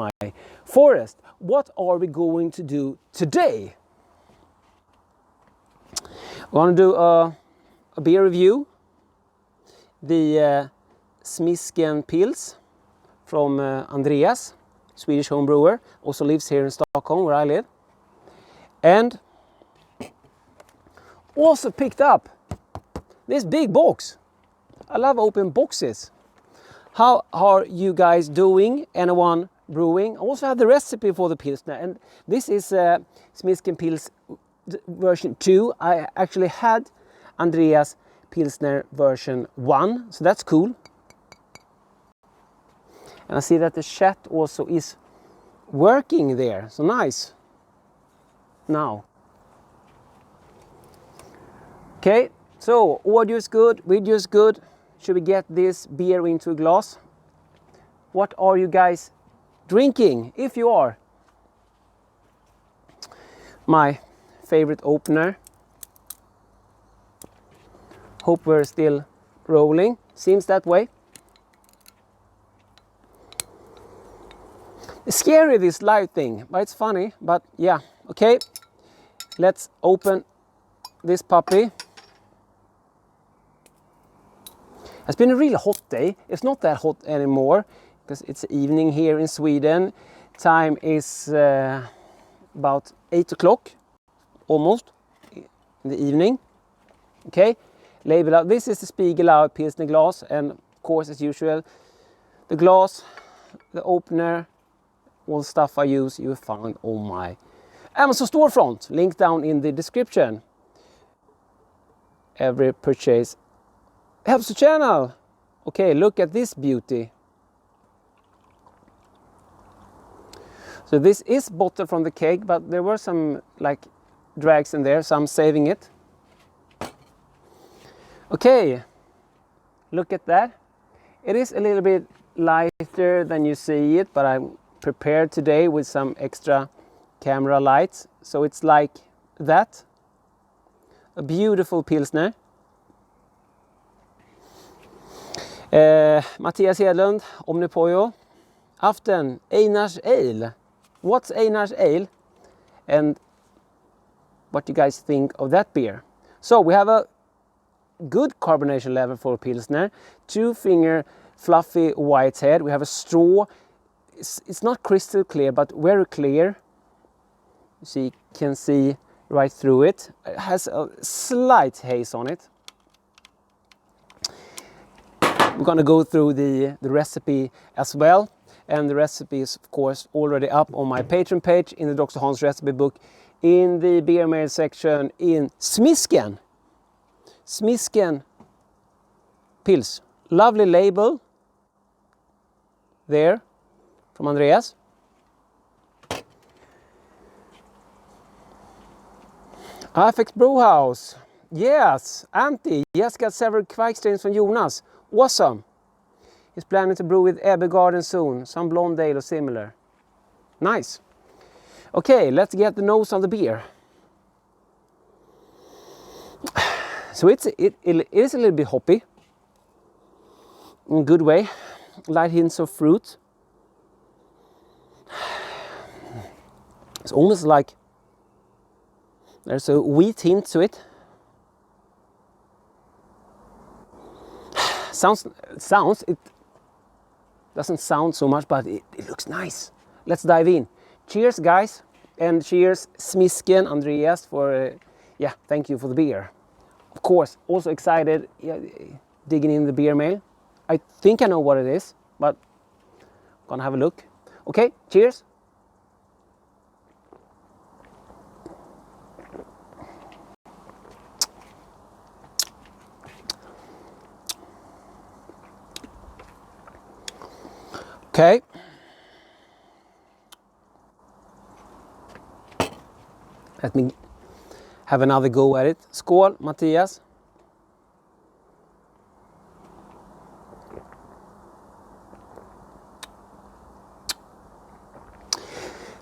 my forest. What are we going to do today? We're going to do a beer review. The Smisken Pils from Andreas, Swedish home brewer, also lives here in Stockholm where I live. And also picked up this big box. I love open boxes. How are you guys doing? Anyone brewing? I also have the recipe for the Pilsner, and this is Smisken Pils version 2. I actually had Andreas Pilsner version 1, so that's cool. And I see that the chat also is working there, so nice. Now. Okay, so audio is good, video is good. Should we get this beer into a glass? What are you guys drinking, if you are? My favorite opener. Hope we're still rolling. Seems that way. It's scary, this live thing, but it's funny. But yeah, okay. Let's open this puppy. It's been a really hot day. It's not that hot anymore because it's evening here in Sweden. Time is about 8 o'clock, almost in the evening. Okay, label out. This is the Spiegelau Pilsner glass, and of course, as usual, the glass, the opener, all the stuff I use you will find on my Amazon storefront. Link down in the description. Every purchase helps the channel. Okay, look at this beauty. So this is bottled from the keg, but there were some like drags in there, so I'm saving it. Okay, look at that. It is a little bit lighter than you see it, but I'm prepared today with some extra camera lights, so it's like that. A beautiful Pilsner. Mattias Hedlund, Omnipojo. Aften, Einars Ale. What's Einars Ale? And what you guys think of that beer? So we have a good carbonation level for Pilsner. 2-finger fluffy white head. We have a straw. It's not crystal clear, but very clear. So you can see right through it. It has a slight haze on it. We're going to go through the recipe as well, and the recipe is of course already up on my Patreon page, in the DrHans recipe book, in the beer mail section, in Smisken Pils. Lovely label there from Andreas. Affect Brewhouse. Yes, Antti just got several Kvike strains from Jonas. Awesome. He's planning to brew with Ebbe Garden soon. Some blonde ale or similar. Nice. Okay, let's get the nose on the beer. So it is a little bit hoppy. In a good way. Light hints of fruit. It's almost like there's a wheat hint to it. It doesn't sound so much, but it looks nice. Let's dive in. Cheers, guys, and cheers, Smisken, Andreas, for thank you for the beer. Of course, also excited digging in the beer mail. I think I know what it is, but I'm gonna have a look. Okay, cheers. Okay. Let me have another go at it. Skål, Mattias.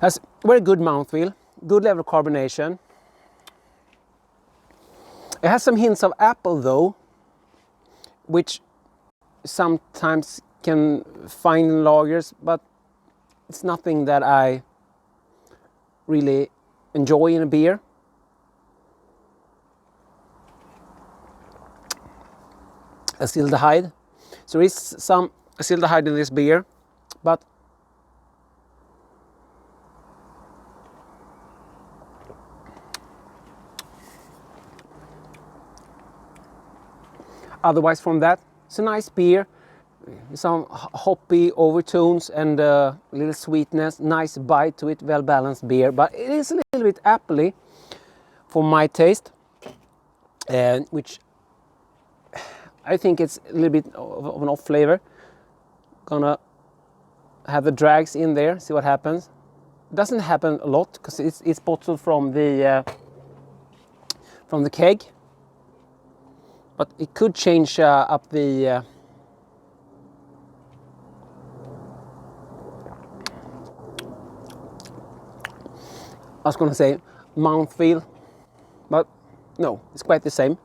Has very good mouthfeel, good level of carbonation. It has some hints of apple though, which sometimes can find in lagers, but it's nothing that I really enjoy in a beer. Acetaldehyde. So there is some acetaldehyde in this beer, but otherwise from that, it's a nice beer. Some hoppy overtones and a little sweetness, nice bite to it, well balanced beer, but it is a little bit appley for my taste, which I think it's a little bit of an off flavor. Gonna have the dregs in there, see what happens. Doesn't happen a lot because it's bottled from the keg, but it could change up the I was going to say mouthfeel, but no, it's quite the same.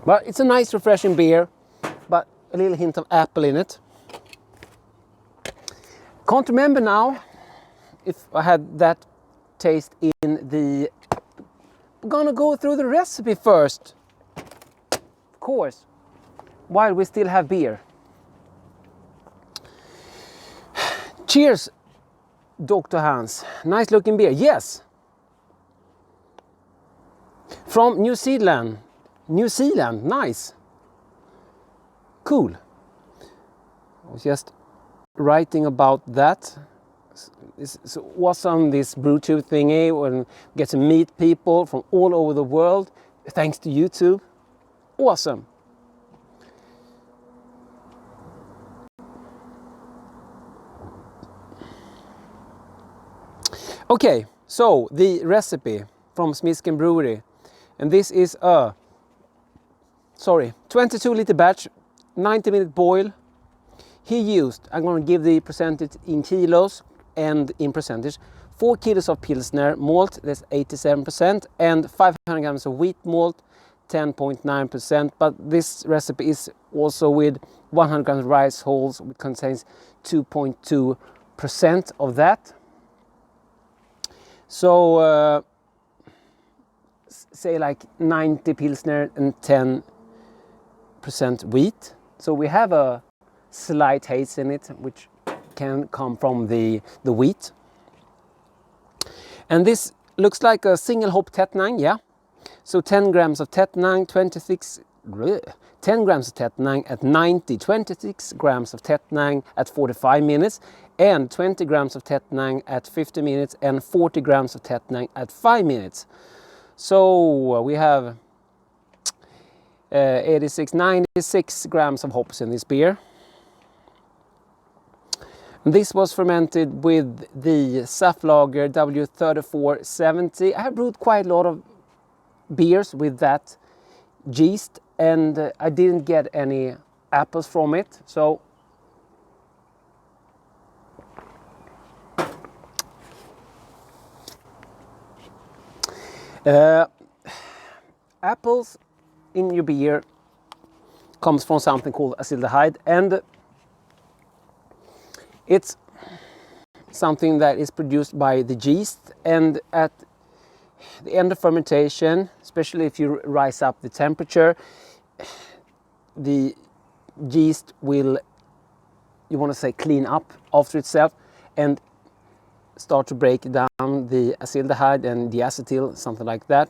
But it's a nice refreshing beer, but a little hint of apple in it. Can't remember now if I had that taste in the... I'm gonna go through the recipe first, of course, while we still have beer. Cheers, Dr. Hans. Nice looking beer. Yes. From New Zealand. New Zealand. Nice. Cool. I was just writing about that. It's awesome, this BrewTube thingy, when you get to meet people from all over the world thanks to YouTube. Awesome. Okay, so the recipe from Smisken Brewery, and this is a 22-liter batch, 90-minute boil. He used, I'm going to give the percentage in kilos and in percentage, 4 kilos of Pilsner malt, that's 87%, and 500 grams of wheat malt, 10.9%. But this recipe is also with 100 grams of rice hulls, which contains 2.2% of that. So say like 90 Pilsner and 10% wheat. So we have a slight haze in it, which can come from the wheat. And this looks like a single hop Tettnang, yeah. So 10 grams of Tettnang, 10 grams of Tettnang at 90, 26 grams of Tettnang at 45 minutes, and 20 grams of Tettnang at 50 minutes, and 40 grams of Tettnang at 5 minutes. So we have 96 grams of hops in this beer. This was fermented with the Saftlager W3470. I have brewed quite a lot of beers with that yeast, and I didn't get any apples from it. So apples in your beer comes from something called acetaldehyde, and it's something that is produced by the yeast, and at the end of fermentation, especially if you rise up the temperature, the yeast will, you want to say, clean up after itself and start to break down the acetaldehyde and the acetyl, something like that.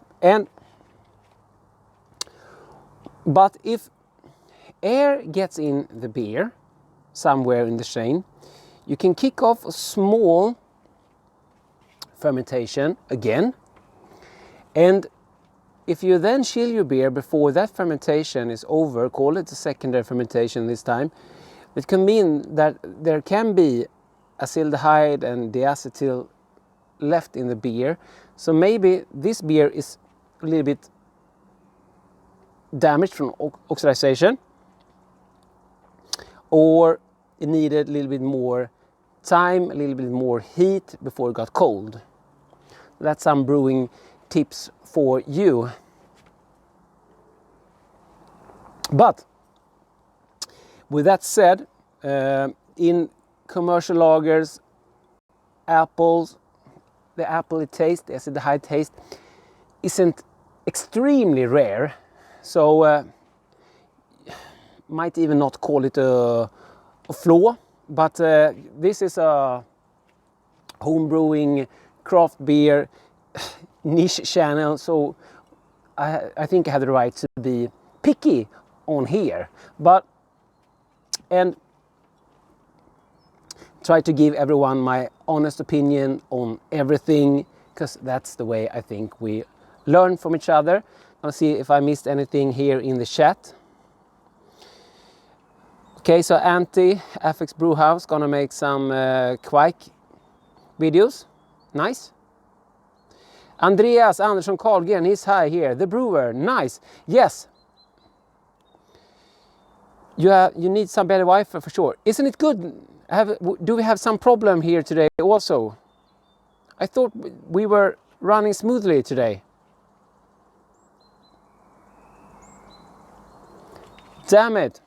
But if air gets in the beer somewhere in the chain, you can kick off a small fermentation again, and if you then chill your beer before that fermentation is over, call it a secondary fermentation this time, it can mean that there can be acetaldehyde and diacetyl left in the beer. So maybe this beer is a little bit damaged from oxidation, or it needed a little bit more time, a little bit more heat before it got cold. That's some brewing tips for you. But with that said, in commercial lagers, apples, the apple taste, the acetaldehyde taste, isn't extremely rare. So might even not call it a flaw, but this is a home brewing craft beer niche channel, so I think I have the right to be picky on here, and try to give everyone my honest opinion on everything, because that's the way I think we learn from each other. I'll see if I missed anything here in the chat. Okay, so FX Brewhouse gonna make some Quake videos. Nice. Andreas Andersson Karlgren, he's high here. The brewer, nice. Yes. You need some better Wi-Fi for sure. Isn't it good? Do we have some problem here today also? I thought we were running smoothly today. Damn it.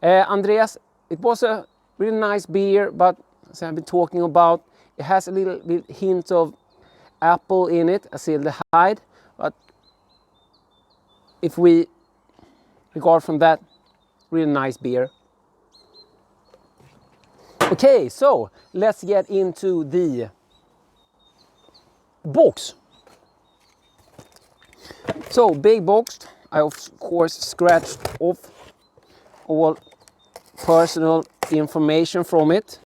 Andreas, it was a really nice beer, but as I've been talking about, it has a little bit hint of apple in it, acetaldehyde, but if we regard from that, really nice beer. Okay, so let's get into the box. So big box, I of course scratched off all personal information from it.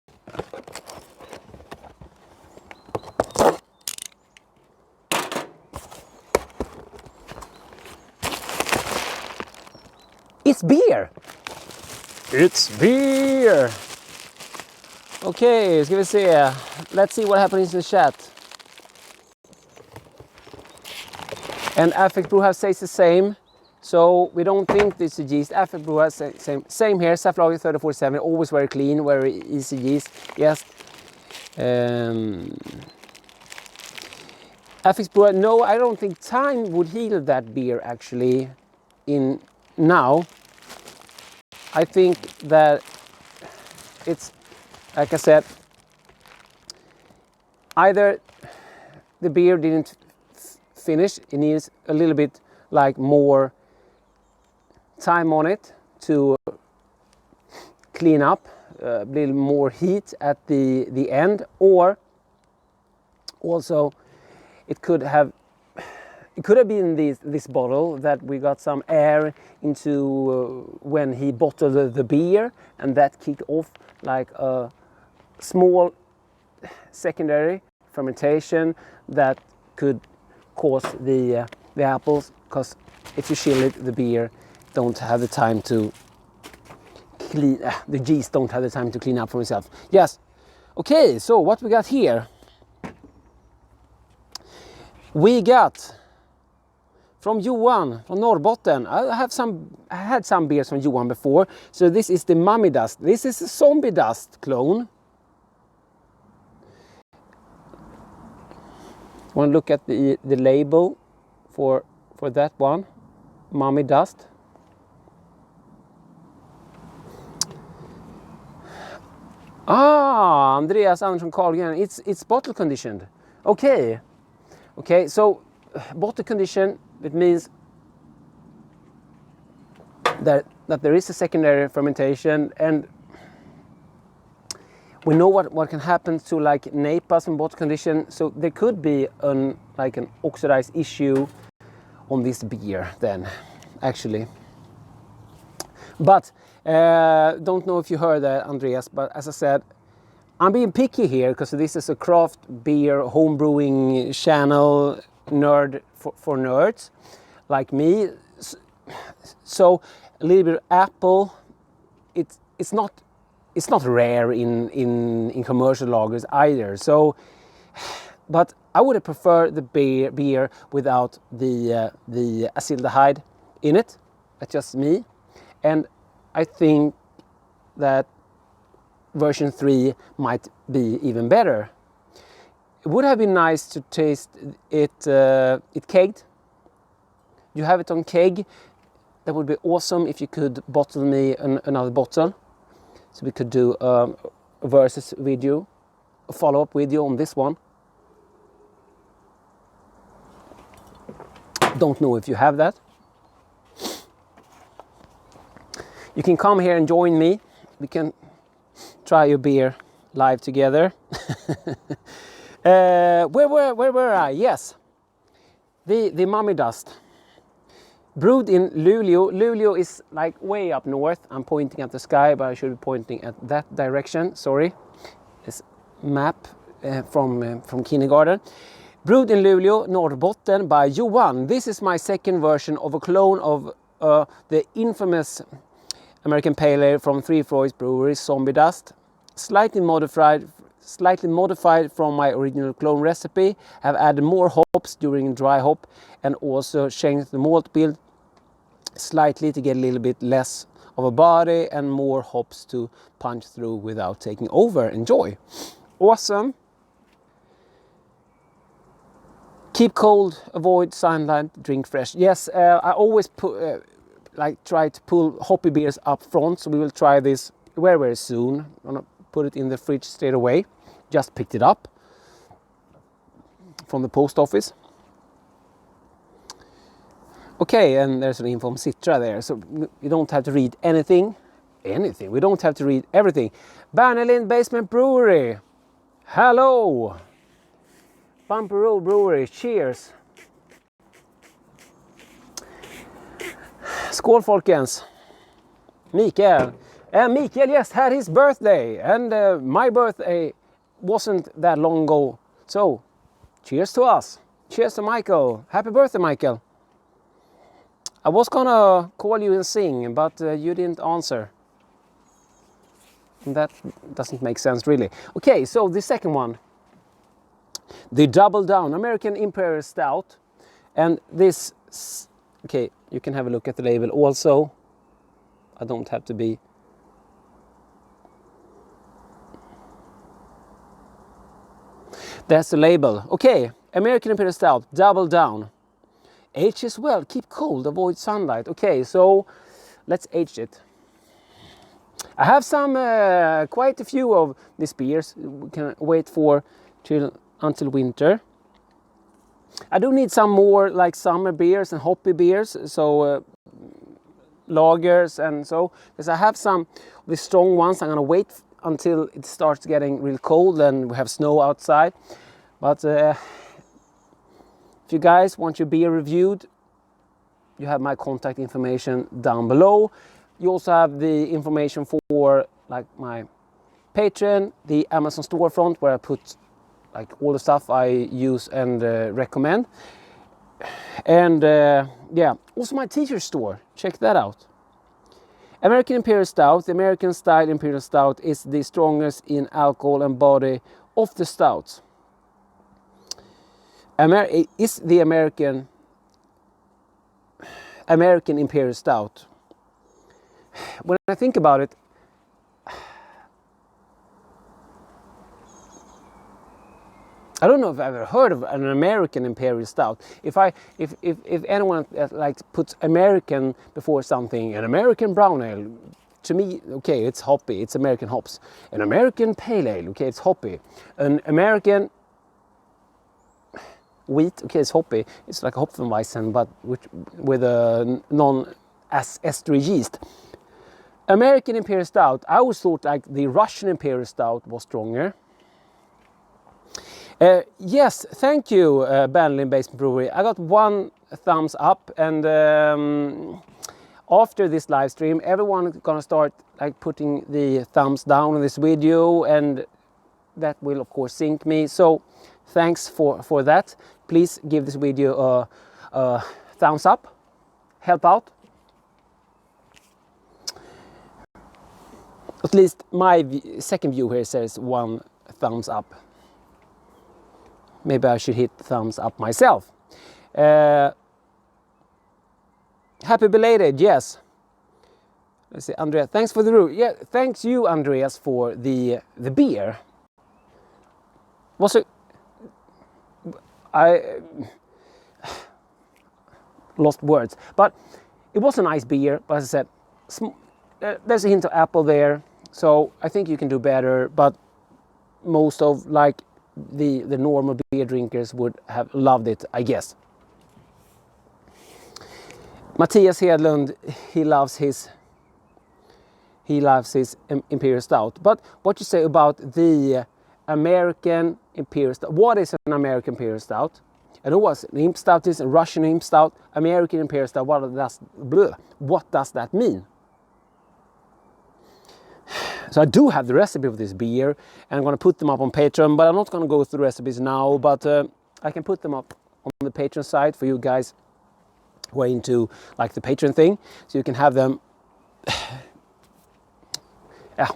It's beer! It's beer! Okay, ska vi se. Let's see what happens in the chat. And FX Brewhouse says the same. So we don't think this is yeast. FX Brewhouse same here. Safflager 3047, always very clean, very easy yeast. Yes. FX Brewhouse, no, I don't think time would heal that beer actually in now. I think that it's, like I said, either the beer didn't finish, it needs a little bit like more time on it to clean up, a little more heat at the end, or also it could have been this bottle that we got some air into when he bottled the beer, and that kicked off like a small secondary fermentation that could cause the apples, because if you chill it, the beer don't have the time to clean, the yeast don't have the time to clean up for itself. Yes. Okay, so what we got here? We got from Johan from Norrbotten. I had some beers from Johan before. So this is the Mummy Dust. This is a Zombie Dust clone. Want to look at the label for that one, Mummy Dust. Ah, Andreas Andersson Karlgren. It's bottle conditioned. Okay. Okay, so bottle condition, it means that there is a secondary fermentation, and we know what can happen to like NAPAs in bottle condition, so there could be an oxidized issue on this beer then, actually. But don't know if you heard that, Andreas, but as I said, I'm being picky here because this is a craft beer home brewing channel, nerd for nerds like me. So a little bit of apple. It's not rare in commercial lagers either. So, but I would have preferred the beer without the acetaldehyde in it. That's just me, and I think that version 3 might be even better. It would have been nice to taste it kegged. You have it on keg. That would be awesome if you could bottle me another bottle. so we could do a versus video, a follow-up video on this one. Don't know if you have that. You can come here and join me. We can try a beer live together. Where were I? Yes, the Mummy Dust. Brewed in Luleå. Luleå is like way up north. I'm pointing at the sky, but I should be pointing at that direction. Sorry. This map from kindergarten. Brewed in Luleå, Norrbotten by Johan. This is my second version of a clone of the infamous American Pale Ale from Three Floyds Brewery, Zombie Dust. Slightly modified from my original clone recipe. Have added more hops during dry hop and also changed the malt bill slightly to get a little bit less of a body and more hops to punch through without taking over. Enjoy. Awesome. Keep cold, avoid sunlight, drink fresh. Yes, I always try to pull hoppy beers up front, so we will try this very soon. I'm gonna put it in the fridge straight away. Just picked it up from the post office. Okay, and there's an info from Citra there, so you don't have to read anything. We don't have to read everything. Bernalin Basement Brewery. Hello. Bumpy Road Brewery. Cheers. Skål folkens. Mikael. Mikael just had his birthday, and my birthday wasn't that long ago. So, cheers to us. Cheers to Michael. Happy birthday, Michael. I was gonna call you and sing, but you didn't answer. That doesn't make sense really. Okay, so the second one. The Double Down American Imperial Stout. And this, okay, you can have a look at the label also. I don't have to be. That's the label. Okay, American Imperial Stout, Double Down. Age as well, keep cold, avoid sunlight. Okay, so let's age it. I have some, quite a few of these beers. We can wait for until winter. I do need some more like summer beers and hoppy beers, so lagers and so, because I have some of the strong ones. I'm gonna wait until it starts getting real cold and we have snow outside. But if you guys want your beer reviewed, you have my contact information down below. You also have the information for like my Patreon, the Amazon storefront, where I put like all the stuff I use and recommend. And yeah, also my t-shirt store, check that out. American Imperial Stout, the American style Imperial Stout, is the strongest in alcohol and body of the stouts. Is the American Imperial Stout. When I think about it, I don't know if I've ever heard of an American Imperial Stout. If anyone like puts American before something, an American brown ale, to me, okay, it's hoppy, it's American hops. An American pale ale, okay, it's hoppy. An American wheat, okay, it's hoppy. It's like a Hopfenweizen, but with a non-estery yeast. American Imperial Stout, I always thought like the Russian Imperial Stout was stronger. Yes, thank you, Bernalin Basement Brewery. I got 1 thumbs up, and after this live stream, everyone gonna start like putting the thumbs down on this video, and that will of course sync me. So thanks for that. Please give this video a thumbs up. Help out. At least my second view here says 1 thumbs up. Maybe I should hit thumbs up myself. Happy belated, yes. Let's see, Andreas, thanks for the room. Yeah, thanks you, Andreas, for the beer. Was it? I lost words, but it was a nice beer. But as I said, there's a hint of apple there, So I think you can do better, but most of like the normal beer drinkers would have loved it, I guess. Matthias Hedlund, he loves his Imperial Stout. But what you say about the American Imperial Stout? What is an American Imperial Stout? I know what an Imp Stout is, a Russian Imp Stout, American Imperial Stout. What does that mean? So I do have the recipe of this beer, and I'm going to put them up on Patreon, but I'm not going to go through the recipes now, but I can put them up on the Patreon site for you guys who are into like the Patreon thing, so you can have them. Yeah,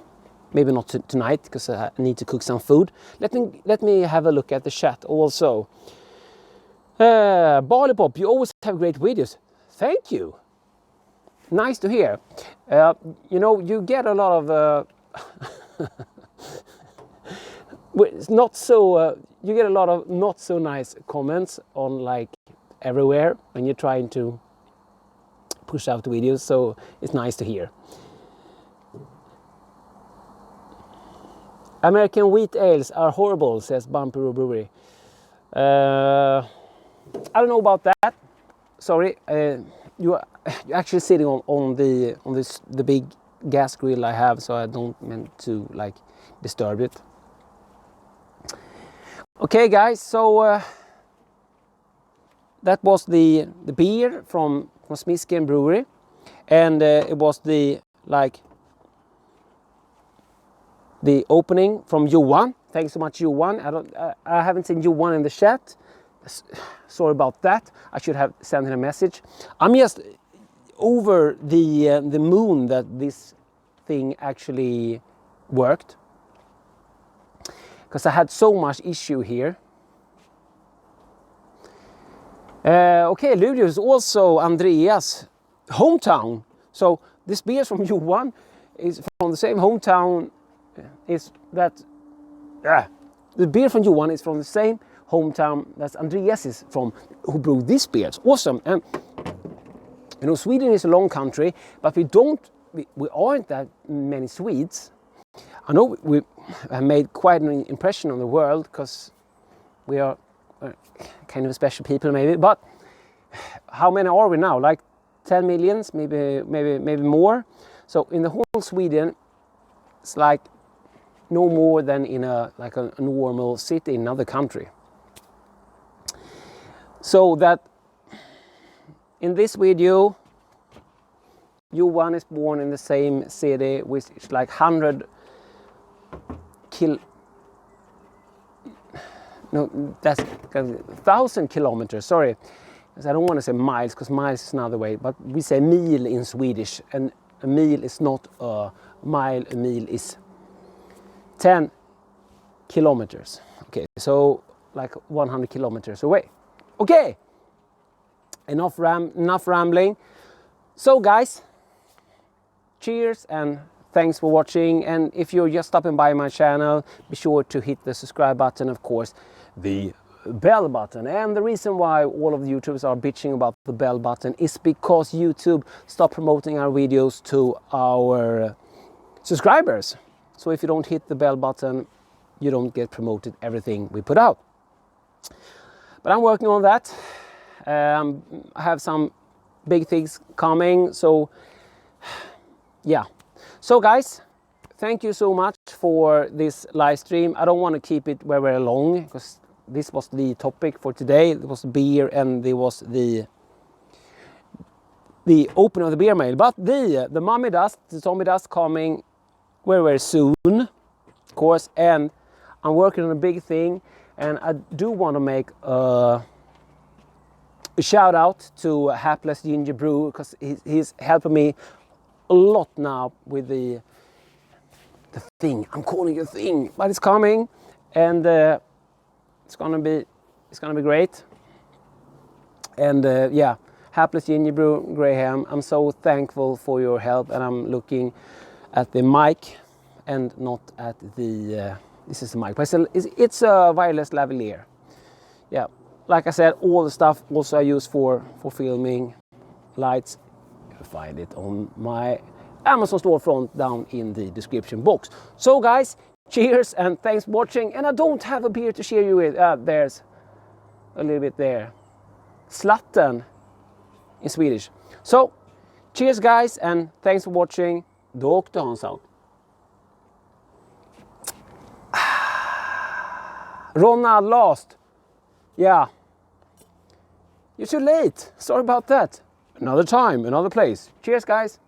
maybe not tonight because I need to cook some food. Let me have a look at the chat also. Barley Pop, you always have great videos. Thank you. Nice to hear. You know, you get a lot of not so. You get a lot of not so nice comments on like everywhere when you're trying to push out the videos. So it's nice to hear. American wheat ales are horrible, says Bumpero Brewery. I don't know about that. Sorry, you're actually sitting on the big gas grill I have, so I don't meant to like disturb it. Okay, guys, so that was the beer from Smisken Brewery, and it was the opening from Johan. Thanks so much, Johan. I haven't seen Johan in the chat. Sorry about that. I should have sent him a message. I'm just over the moon that this thing actually worked, because I had so much issue here. Okay, Luleå is also Andreas' hometown. So this beer from Johan is from the same hometown. The beer from Johan is from the same hometown that Andreas is from, who brewed this beer. It's awesome. And you know, Sweden is a long country, but we aren't that many Swedes. I know we have made quite an impression on the world because we are kind of special people, maybe. But how many are we now? Like 10 millions, maybe more. So in the whole Sweden, it's like no more than in a normal city in another country. So that in this video, Johan is born in the same city, which is like 1,000 kilometers, sorry. Because I don't want to say miles, because miles is another way, but we say mil in Swedish, and a mil is not a mile, a mil is 10 kilometers. Okay, so like 100 kilometers away. Okay, enough rambling. So guys, cheers and thanks for watching. And if you're just stopping by my channel, be sure to hit the subscribe button, of course, the bell button. And the reason why all of the YouTubers are bitching about the bell button is because YouTube stopped promoting our videos to our subscribers. So if you don't hit the bell button, you don't get promoted everything we put out. But I'm working on that. I have some big things coming. So yeah. So guys, thank you so much for this live stream. I don't want to keep it very long because this was the topic for today. It was beer and there was the opening of the beer mail. But the mummy dust, the zombie dust coming very soon, of course. And I'm working on a big thing. And I do want to make a shout out to Hapless Ginger Brew, because he's helping me a lot now with the thing. I'm calling it a thing, but it's coming, and it's gonna be great. And yeah, Hapless Ginger Brew, Graham, I'm so thankful for your help, and I'm looking at the mic and not at the. This is the mic, but it's a wireless lavalier. Yeah, like I said, all the stuff also I use for filming lights. You'll find it on my Amazon storefront down in the description box. So guys, cheers and thanks for watching. And I don't have a beer to share you with. There's a little bit there. Slatten in Swedish. So, cheers guys and thanks for watching. Då åkte Hans out. Ronald lost. Yeah. You're too late. Sorry about that. Another time, another place. Cheers guys.